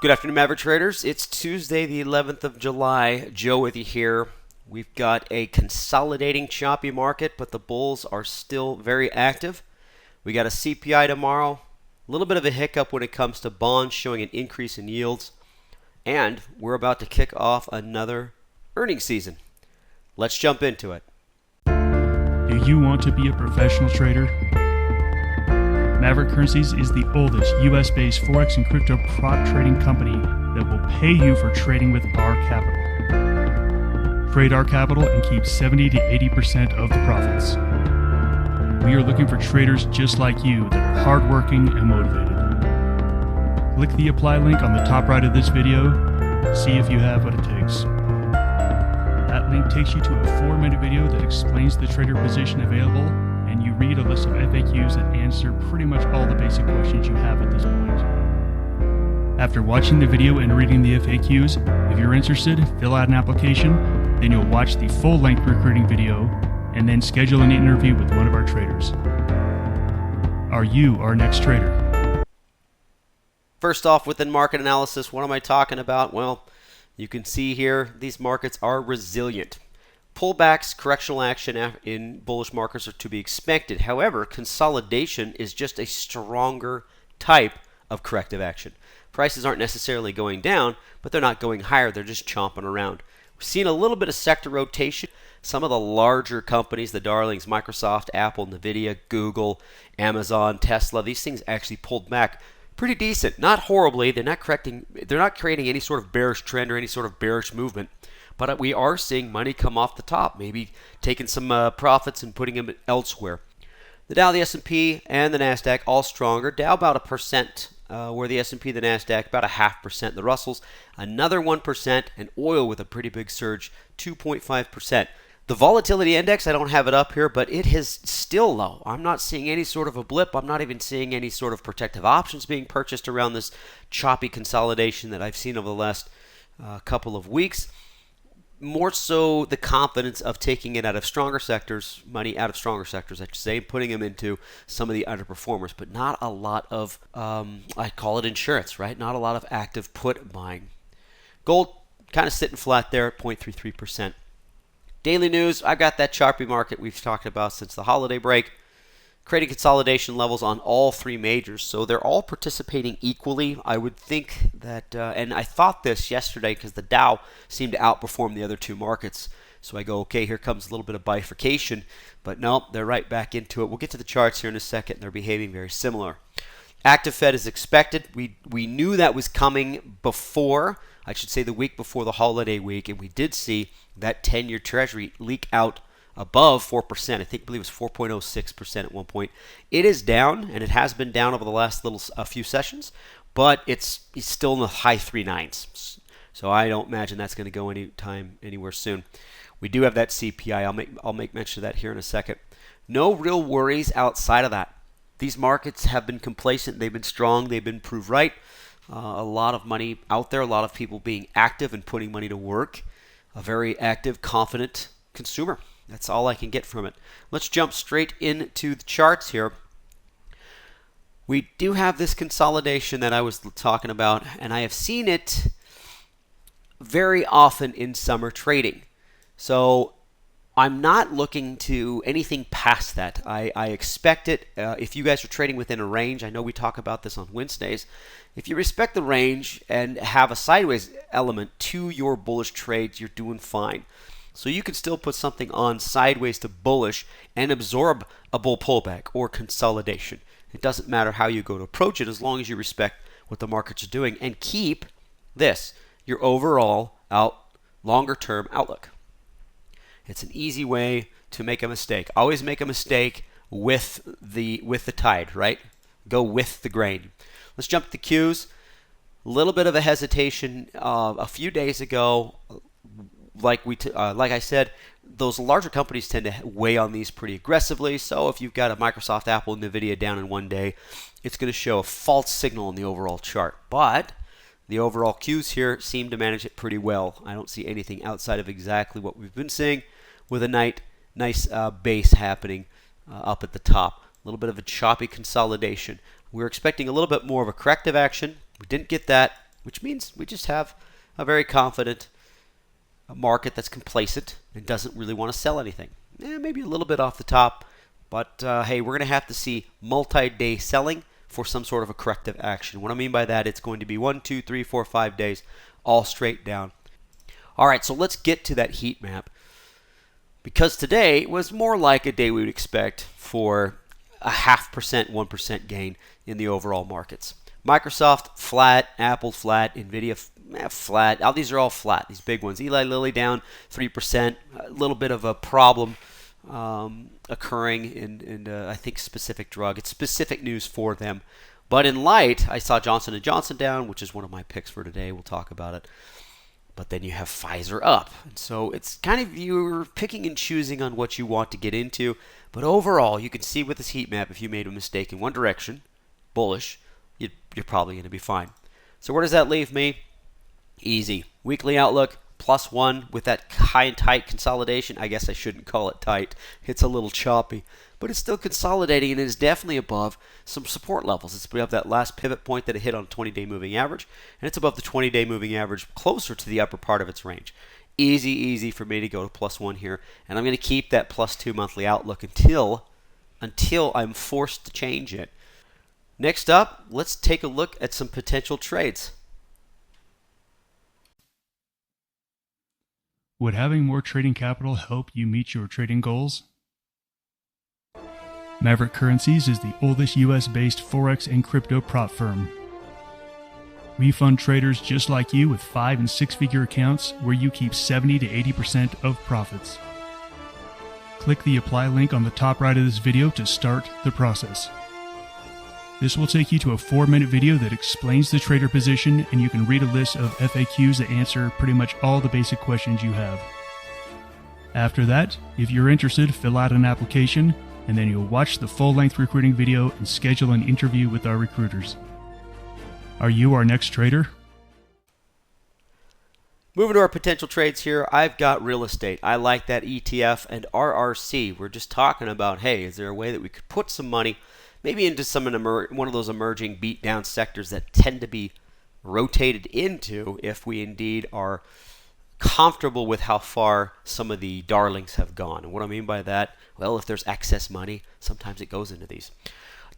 Good afternoon, Maverick traders. It's Tuesday, the 11th of July. Joe with you here. We've got a consolidating choppy market, but the bulls are still very active. We got a CPI tomorrow, a little bit of a hiccup when it comes to bonds showing an increase in yields, and we're about to kick off another earnings season. Let's jump into it. Do you want to be a professional trader? Maverick Currencies is the oldest US-based Forex and crypto prop trading company that will pay you for trading with our capital. Trade our capital and keep 70 to 80% of the profits. We are looking for traders just like you that are hardworking and motivated. Click the apply link on the top right of this video. See if you have what it takes. That link takes you to a 4-minute video that explains the trader position available, and you read a list of FAQs that answer pretty much all the basic questions you have at this point. After watching the video and reading the FAQs, if you're interested, fill out an application, then you'll watch the full-length recruiting video, and then schedule an interview with one of our traders. Are you our next trader? First off, within market analysis, what am I talking about? Well, you can see here these markets are resilient. Pullbacks, correctional action in bullish markets are to be expected. However, consolidation is just a stronger type of corrective action. Prices aren't necessarily going down, but they're not going higher. They're just chomping around. We've seen a little bit of sector rotation. Some of the larger companies, the darlings, Microsoft, Apple, Nvidia, Google, Amazon, Tesla, these things actually pulled back pretty decent. Not horribly. They're not creating any sort of bearish trend or any sort of bearish movement. But we are seeing money come off the top, maybe taking some profits and putting them elsewhere. The Dow, the S&P, and the NASDAQ all stronger. Dow about 1%, where the S&P, the NASDAQ about 0.5%. The Russells another 1%, and oil with a pretty big surge, 2.5%. The volatility index, I don't have it up here, but it is still low. I'm not seeing any sort of a blip. I'm not even seeing any sort of protective options being purchased around this choppy consolidation that I've seen over the last couple of weeks. More so the confidence of taking it out of stronger sectors, money out of stronger sectors, I should say, putting them into some of the underperformers, but not a lot of, I call it insurance, right? Not a lot of active put buying. Gold kind of sitting flat there at 0.33%. Daily news, I got that choppy market we've talked about since the holiday break. Creating consolidation levels on all three majors, so they're all participating equally. I would think that, and I thought this yesterday because the Dow seemed to outperform the other two markets. So I go, okay, here comes a little bit of bifurcation, but no, they're right back into it. We'll get to the charts here in a second. They're behaving very similar. Active Fed is expected. We knew that was coming before, I should say the week before the holiday week, and we did see that 10-year Treasury leak out above 4%. I believe it was 4.06% at one point. It is down, and it has been down over the last few sessions, but it's still in the high 3.9s. So I don't imagine that's going to go anywhere soon. We do have that CPI. I'll make mention of that here in a second. No real worries outside of that. These markets have been complacent. They've been strong. They've been proved right. A lot of money out there. A lot of people being active and putting money to work. A very active, confident consumer. That's all I can get from it. Let's jump straight into the charts here. We do have this consolidation that I was talking about, and I have seen it very often in summer trading. So I'm not looking to anything past that. I expect it. If you guys are trading within a range, I know we talk about this on Wednesdays. If you respect the range and have a sideways element to your bullish trades, you're doing fine. So you can still put something on sideways to bullish and absorb a bull pullback or consolidation. It doesn't matter how you go to approach it as long as you respect what the markets are doing and keep this, your overall longer term outlook. It's an easy way to make a mistake. Always make a mistake with the tide, right? Go with the grain. Let's jump to the Qs. A little bit of a hesitation a few days ago. Like I said, those larger companies tend to weigh on these pretty aggressively. So if you've got a Microsoft, Apple, Nvidia down in one day, it's going to show a false signal in the overall chart. But the overall Qs here seem to manage it pretty well. I don't see anything outside of exactly what we've been seeing, with a nice base happening up at the top. A little bit of a choppy consolidation. We were expecting a little bit more of a corrective action. We didn't get that. which means we just have a very confident market that's complacent and doesn't really want to sell anything. Maybe a little bit off the top, but hey, we're going to have to see multi-day selling for some sort of a corrective action. What I mean by that, it's going to be 1, 2, 3, 4, 5 days, all straight down. All right, so let's get to that heat map, because today was more like a day we would expect for a 0.5%, 1% gain in the overall markets. Microsoft flat, Apple flat, Nvidia flat. These are all flat, these big ones. Eli Lilly down 3%. A little bit of a problem occurring in I think, specific drug. It's specific news for them. But in light, I saw Johnson & Johnson down, which is one of my picks for today. We'll talk about it. But then you have Pfizer up. And so it's kind of, you're picking and choosing on what you want to get into. But overall, you can see with this heat map, if you made a mistake in one direction, bullish, you're probably going to be fine. So where does that leave me? Easy. Weekly outlook, +1 with that high and tight consolidation. I guess I shouldn't call it tight. It's a little choppy. But it's still consolidating, and it is definitely above some support levels. It's above that last pivot point that it hit on 20-day moving average, and it's above the 20-day moving average, closer to the upper part of its range. Easy for me to go to +1 here, and I'm going to keep that +2 monthly outlook until I'm forced to change it. Next up, let's take a look at some potential trades. Would having more trading capital help you meet your trading goals? Maverick Currencies is the oldest US-based Forex and crypto prop firm. We fund traders just like you with 5- and 6-figure accounts where you keep 70 to 80% of profits. Click the apply link on the top right of this video to start the process. This will take you to a 4-minute video that explains the trader position, and you can read a list of FAQs that answer pretty much all the basic questions you have. After that, if you're interested, fill out an application, and then you'll watch the full-length recruiting video and schedule an interview with our recruiters. Are you our next trader? Moving to our potential trades here, I've got real estate. I like that ETF and RRC. We're just talking about, hey, is there a way that we could put some money maybe into one of those emerging beat-down sectors that tend to be rotated into if we indeed are comfortable with how far some of the darlings have gone. And what I mean by that, well, if there's excess money, sometimes it goes into these.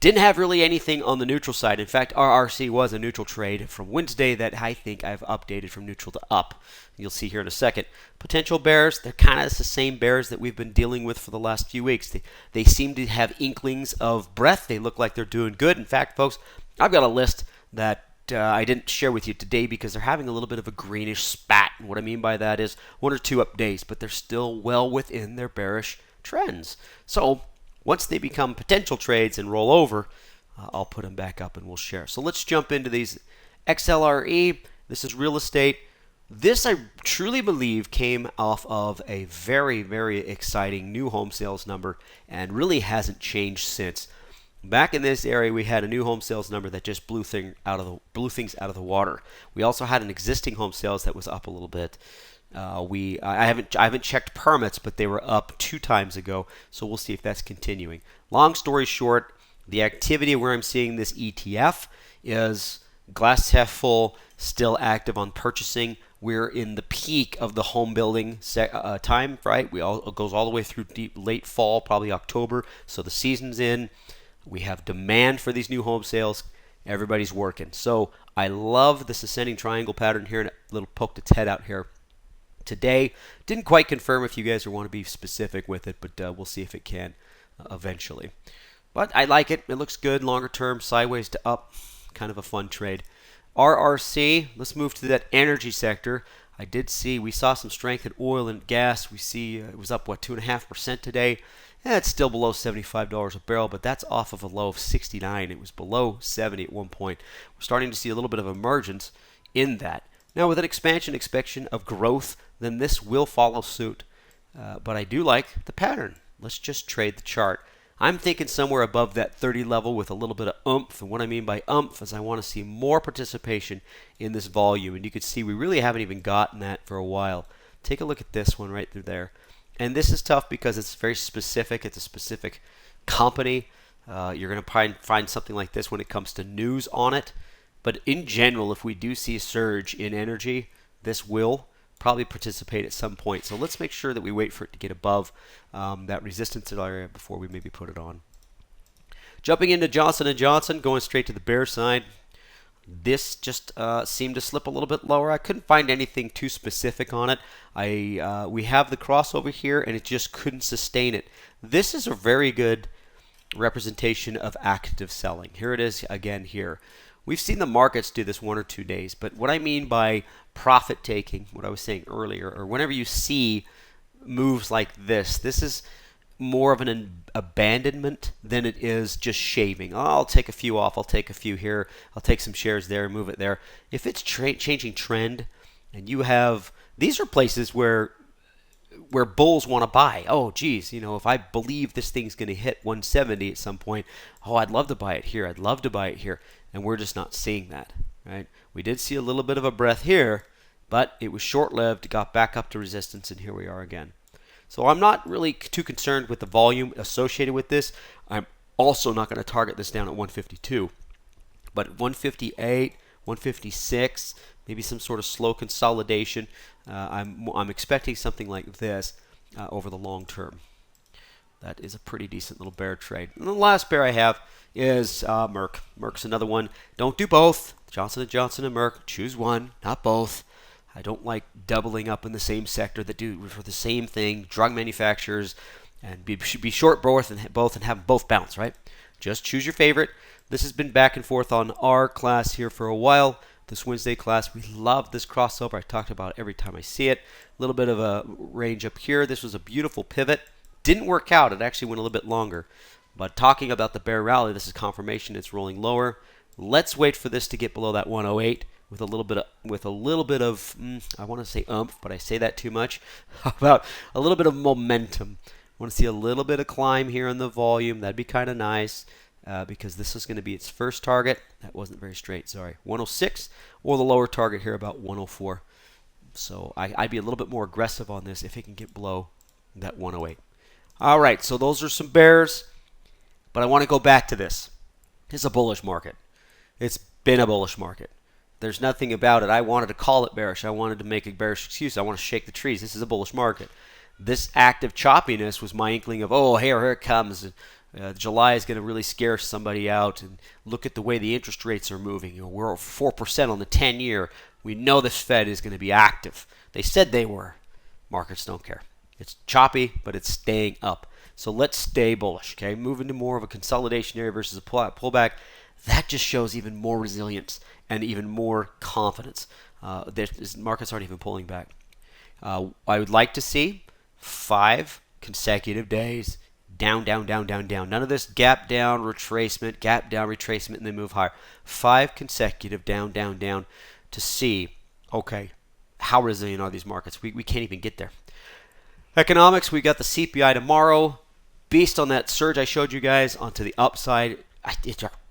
Didn't have really anything on the neutral side. In fact, RRC was a neutral trade from Wednesday that I think I've updated from neutral to up. You'll see here in a second. Potential bears, they're kind of the same bears that we've been dealing with for the last few weeks. They seem to have inklings of breath. They look like they're doing good. In fact, folks, I've got a list that I didn't share with you today because they're having a little bit of a greenish spat. And what I mean by that is 1 or 2 up days, but they're still well within their bearish trends. So once they become potential trades and roll over, I'll put them back up and we'll share. So let's jump into these. XLRE, this is real estate. This, I truly believe, came off of a very, very exciting new home sales number and really hasn't changed since. Back in this area, we had a new home sales number that just blew things out of the water. We also had an existing home sales that was up a little bit. I haven't checked permits, but they were up 2 times ago, so we'll see if that's continuing. Long story short, the activity where I'm seeing this ETF is glass half full, still active on purchasing. We're in the peak of the home building time, right? It goes all the way through late fall, probably October. So the season's in. We have demand for these new home sales. Everybody's working. So I love this ascending triangle pattern here, and a little poked its head out here today. Didn't quite confirm if you guys want to be specific with it, but we'll see if it can eventually. But I like it. It looks good longer term, sideways to up. Kind of a fun trade. RRC, let's move to that energy sector. We saw some strength in oil and gas. We see it was up, 2.5% today. It's still below $75 a barrel, but that's off of a low of 69. It was below 70 at one point. We're starting to see a little bit of emergence in that. Now, with an expansion of growth, then this will follow suit. But I do like the pattern. Let's just trade the chart. I'm thinking somewhere above that 30 level with a little bit of oomph. And what I mean by oomph is I want to see more participation in this volume. And you can see we really haven't even gotten that for a while. Take a look at this one right through there. And this is tough because it's very specific. It's a specific company. You're going to find something like this when it comes to news on it. But in general, if we do see a surge in energy, this will probably participate at some point. So let's make sure that we wait for it to get above that resistance area before we maybe put it on. Jumping into Johnson & Johnson, going straight to the bear side. This just seemed to slip a little bit lower. I couldn't find anything too specific on it. We have the crossover here, and it just couldn't sustain it. This is a very good representation of active selling. Here it is again here. We've seen the markets do this 1 or 2 days, but what I mean by profit taking, what I was saying earlier, or whenever you see moves like this is more of an abandonment than it is just shaving. Oh, I'll take a few off, I'll take a few here, I'll take some shares there, move it there. If it's changing trend, and you have, these are places where bulls want to buy. Oh, geez, if I believe this thing's going to hit 170 at some point, oh, I'd love to buy it here, I'd love to buy it here. And we're just not seeing that, right? We did see a little bit of a breath here, but it was short-lived, got back up to resistance, and here we are again. So I'm not really too concerned with the volume associated with this. I'm also not going to target this down at 152. But 158, 156, maybe some sort of slow consolidation. I'm expecting something like this over the long term. That is a pretty decent little bear trade. And the last bear I have is Merck. Merck's another one. Don't do both. Johnson & Johnson and Merck. Choose one, not both. I don't like doubling up in the same sector that do for the same thing, drug manufacturers, and be short both and have both bounce, right? Just choose your favorite. This has been back and forth on our class here for a while. This Wednesday class, we love this crossover. I talked about it every time I see it. A little bit of a range up here. This was a beautiful pivot. Didn't work out. It actually went a little bit longer. But talking about the bear rally, this is confirmation it's rolling lower. Let's wait for this to get below that 108 with a little bit of I want to say oomph, but I say that too much. How about a little bit of momentum? I want to see a little bit of climb here in the volume. That'd be kind of nice because this is going to be its first target. That wasn't very straight, sorry. 106 or the lower target here about 104. So I'd be a little bit more aggressive on this if it can get below that 108. All right, so those are some bears, but I want to go back to this. It's a bullish market. It's been a bullish market. There's nothing about it. I wanted to call it bearish. I wanted to make a bearish excuse. I want to shake the trees. This is a bullish market. This active choppiness was my inkling of, oh, here it comes. July is going to really scare somebody out. And look at the way the interest rates are moving. We're 4% on the 10-year. We know this Fed is going to be active. They said they were. Markets don't care. It's choppy, but it's staying up. So let's stay bullish, okay? Move into more of a consolidation area versus a pullback. That just shows even more resilience and even more confidence. Markets aren't even pulling back. I would like to see 5 consecutive days down, down, down, down, down. None of this gap down, retracement, and then move higher. 5 consecutive down, down, down to see, okay, how resilient are these markets? We can't even get there. Economics, we got the CPI tomorrow. Based on that surge I showed you guys onto the upside,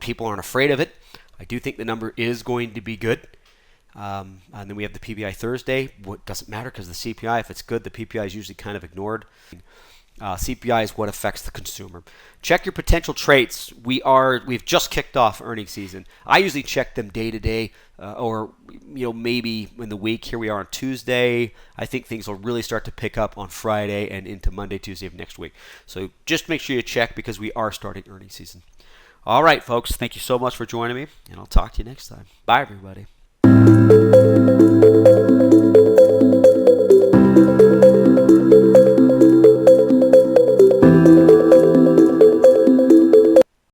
people aren't afraid of it. I do think the number is going to be good. And then we have the PPI Thursday. What doesn't matter because the CPI, if it's good, the PPI is usually kind of ignored. CPI is what affects the consumer. Check your potential traits. We've just kicked off earnings season. I usually check them day to day, or maybe in the week. Here we are on Tuesday. I think things will really start to pick up on Friday and into Monday, Tuesday of next week. So just make sure you check because we are starting earnings season. All right, folks. Thank you so much for joining me, and I'll talk to you next time. Bye, everybody.